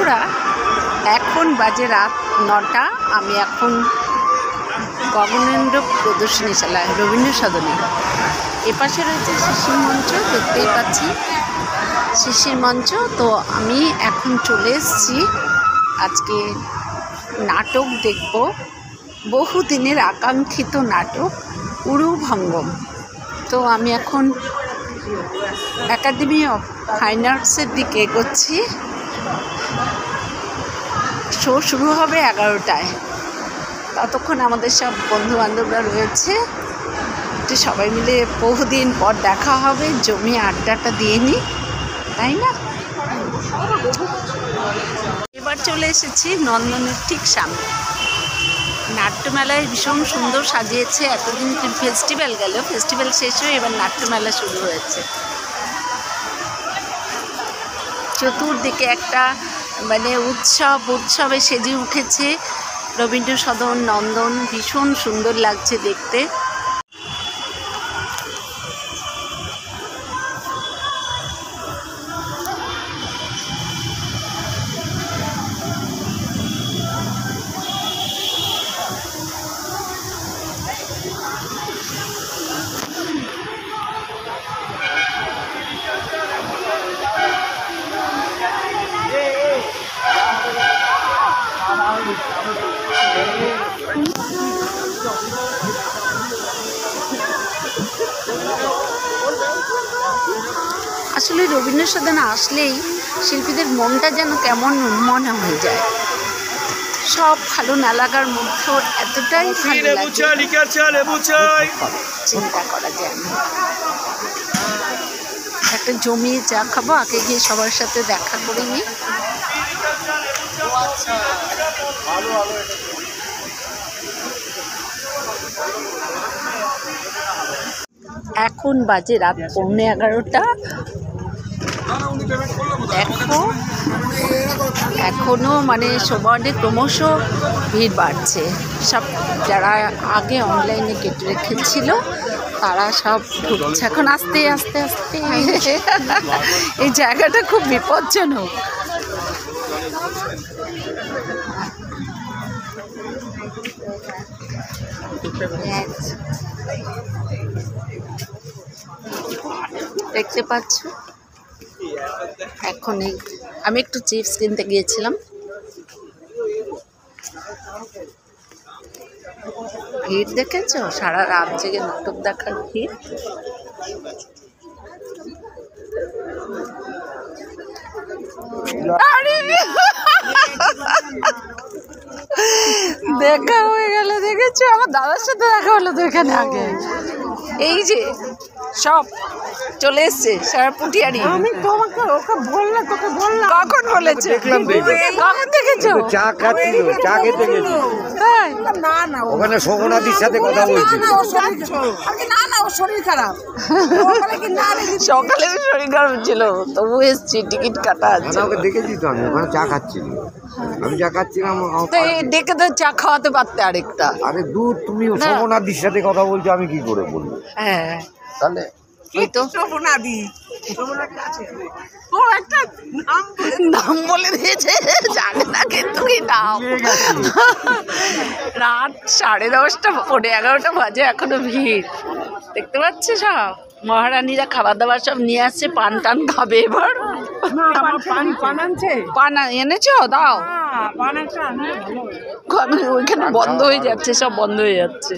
বন্ধুরা, এখন বাজে রাত 9টা। আমি এখন গগনেন্দ্র প্রদর্শনীশালায় রবীন্দ্র সদনে। এপাশে রয়েছে শিশির মঞ্চ, দেখতেই পাচ্ছি শিশির মঞ্চ। তো আমি এখন চলে এসেছি আজকে নাটক দেখব, বহুদিনের আকাঙ্ক্ষিত নাটক উরুভঙ্গম। তো আমি এখন একাডেমি অফ ফাইন আর্টসের দিকে এগোচ্ছি। শো শুরু হবে 11টায়। ততক্ষণ আমাদের সব বন্ধুবান্ধবরা রয়েছে, একটু সবাই মিলে বহুদিন পর দেখা হবে, জমিয়ে আড্ডাটা দিয়ে নিই, তাই না? এবার চলে এসেছি নন্দনের ঠিক সামনে। নাট্যমেলায় ভীষণ সুন্দর সাজিয়েছে। এতদিন ফেস্টিভ্যাল গেল, ফেস্টিভ্যাল শেষ হয়ে এবার নাট্যমেলা শুরু হয়েছে। চতুর্দিকে একটা মানে উৎসবে সেজে উঠেছে রবীন্দ্র সদন, নন্দন। ভীষণ সুন্দর লাগছে দেখতে। আসলে রবীন্দ্র সদনে আসলেই শিল্পীদের মনটা যেন কেমন মনে হয়ে যায়। সব ভালো না লাগার মধ্যেও এতটাই ভালো লাগে, চিন্তা করা যায় না। একটা জমিয়ে চা খাবো, আগে গিয়ে সবার সাথে দেখা করে নিই। এখন বাজে রাত 11:15। দেখো এখনও মানে সময়ে ক্রমশ ভিড় বাড়ছে। সব যারা আগে অনলাইনে কেটে রেখেছিল তারা সব ঢুকছে এখন আস্তে আস্তে আস্তে। এই জায়গাটা খুব বিপজ্জনক। দেখতে পাচ্ছ, এখন আমি একটু চিপস কিনতে গিয়েছিলাম। ভিড় দেখেছো? সারা রাত জেগে নাটক দেখার ভিড়। দেখা হয়ে গেল, দেখেছো? আমার দাদার সাথে দেখা হলো তো এখানে আগে। এই যে সব চলে এসছে সারা পুটিয়ারি। আমি তোমাকে ওকে বললাম, তোকে বললাম। কখন বলেছে? দেখলাম। কখন দেখেছো? চা খাচ্ছিল, চা খেতে গেছি। তাই? না না, ওখানে শোভনাদির সাথে কথা বলছিল। না না, ও শরীর খারাপ। সকালে শরীর খারাপ ছিল, তবু এসছি, টিকিট কাটা আছে। ওকে দেখেছি তো, আমি ওখানে চা খাচ্ছিল। আমি চা খাচ্ছিলাম, ডেকে তো চা খাওয়াতে পারতে আরেকটা। আরে দূর, তুমি শোভনাদির সাথে কথা বলছো, আমি কি করে বলবো? হ্যাঁ তাহলে ওই তো শোভনাদি, ও একটা নাম বলে দিয়েছে, জানে না কিন্তু কি নাম। রাত 10:30, 11:15 বাজে, এখনো ভিড়। দেখতে পাচ্ছি সব মহারানীরা খাবার দাবার সব নিয়ে আসছে, পান টান খাবে এবার। পান এনেছো? দাও। ওইখানে বন্ধ হয়ে যাচ্ছে, সব বন্ধ হয়ে যাচ্ছে।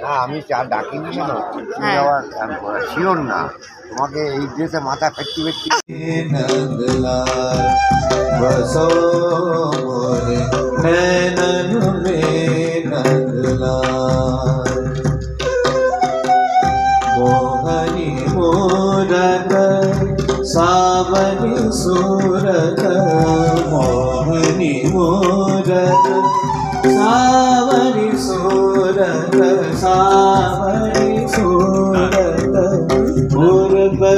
না, আমি চা ডাকিনি না, তুমি আবার শিওর না, তোমাকে এই ড্রেসে মাথা ফেটকি ফেটকি। मोहनी मूरत सावनी सूरत, मोहनी मूरत सावनी सूरत, सावनी सूरत मुरबे।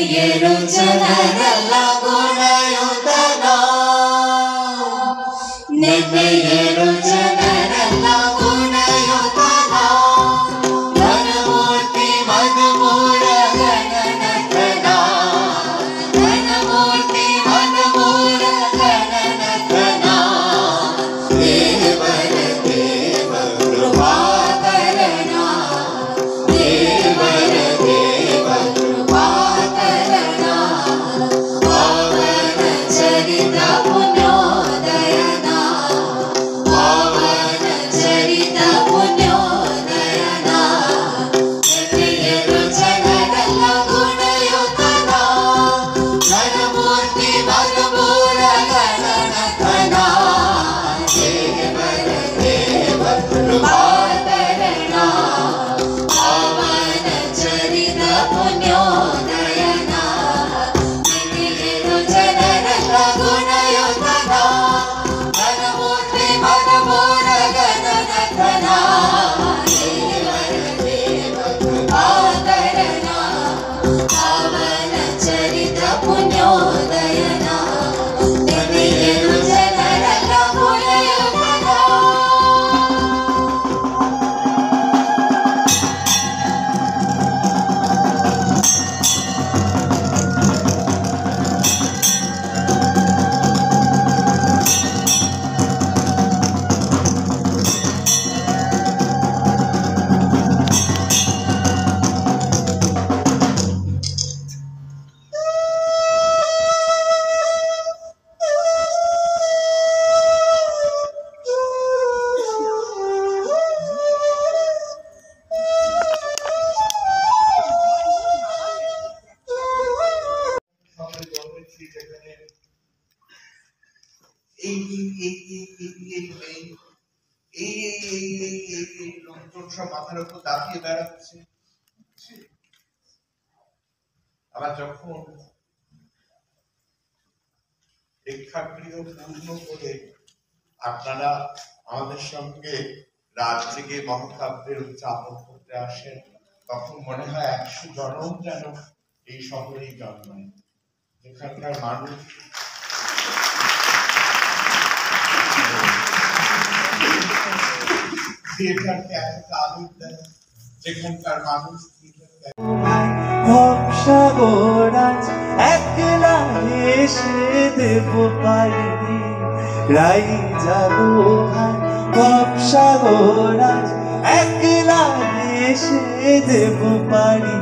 ನೆನೆಯರುಚನರೆಲ್ಲ ಗುಣಯುತನ ನೆನೆಯರುಚನರೆಲ್ಲ ಗುಣಯುತನ ಘನಮೂರ್ತಿ ಮಧುಮೂರ ಗಣನತನ ಘನಮೂರ್ತಿ ಮಧುಮೂರ ಗಣನತನ ದೇವರ ದೇವ ಕೃಪಾಕರಣ ದೇವರ ದೇವ ಕೃಪಾಕರಣ ಪಾವನ ಚರಿತ ಪುಣ್ಯೋದಯನ ಪಾವನ ಚರಿತ ಪುಣ್ಯೋದಯನ ನೆನೆಯರು ಜನರೆಲ್ಲ ಗುಣಯುತನ ಘನಮೂರ್ತಿ ಮಧುಮೂರ ಗಣನತನ ದೇವರ ದೇವ ಕೃಪಾಕರಣ ಪಾವನ ಚರಿತ ಪುಣ್ಯೋದಯನ ನೆನೆಯರು ಜನರೆಲ್ಲ ಗುಣಯುತನ ಘನಮೂರ್ತಿ ಮಧುಮೂರ ಗಣನತನ ದೇವರ ದೇವ ಕೃಪಾಕರಣ ಪಾವನ ಚರಿತ ಪುಣ್ಯೋದಯನ ನೆನೆಯರು ಜನರೆಲ್ಲ ಗುಣಯುತನ লোকজন সব মাথার উপর দাঁড়িয়ে বেড়াচ্ছে। আবার যখন প্রেক্ষাগৃহ পূর্ণ করে আপনারা আমাদের সঙ্গে রাত জেগে মহাকাব্যের উচ্চাপন করতে আসেন, তখন মনে হয় 100 জনম যেন এই শহরেই জন্মায়। এখানকার মানুষ যেখানকার মানুষ ভবসাগরাজ একলা এসে দেব পারি রাই যাবো ভাই ভবসাগরাজ একলা এসে দেব পারি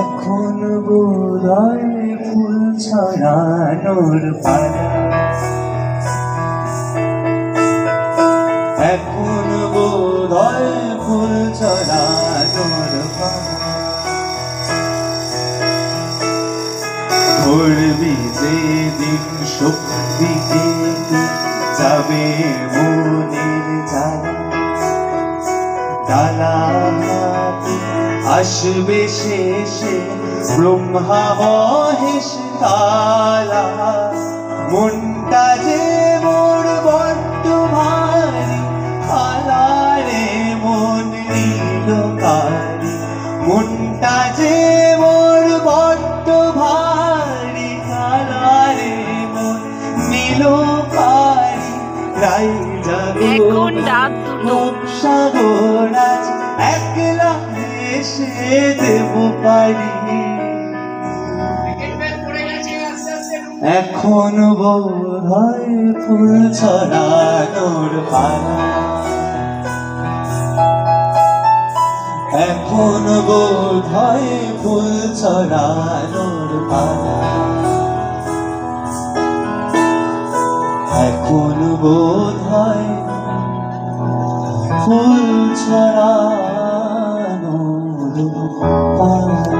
এখন বোধহয় ফুল ছড়ানোর পালা এখন বোধহয় ফুল ছড়ানোর পালা ভরবি যেদিন শক্তিকে যাবে মনের জ্বালা ডালা হাতে আসবে শেষে ব্রহ্মা মহেশ কালা মনটা যে মোর বড্ড ভারী খালারে মন নীল কারি মনটা যে মোর বড্ড ভারী খালারে মন নীল কারি রাই দেখুন রাত দুটো। সাগরাজ একলা এসে দেব পারি এখন বোধহয় ফুল ছড়ানোর পালা এখন বোধহয় ফুল ছড়ানোর পালা এখন বোধহয় ফুল ছড়ানোর পালা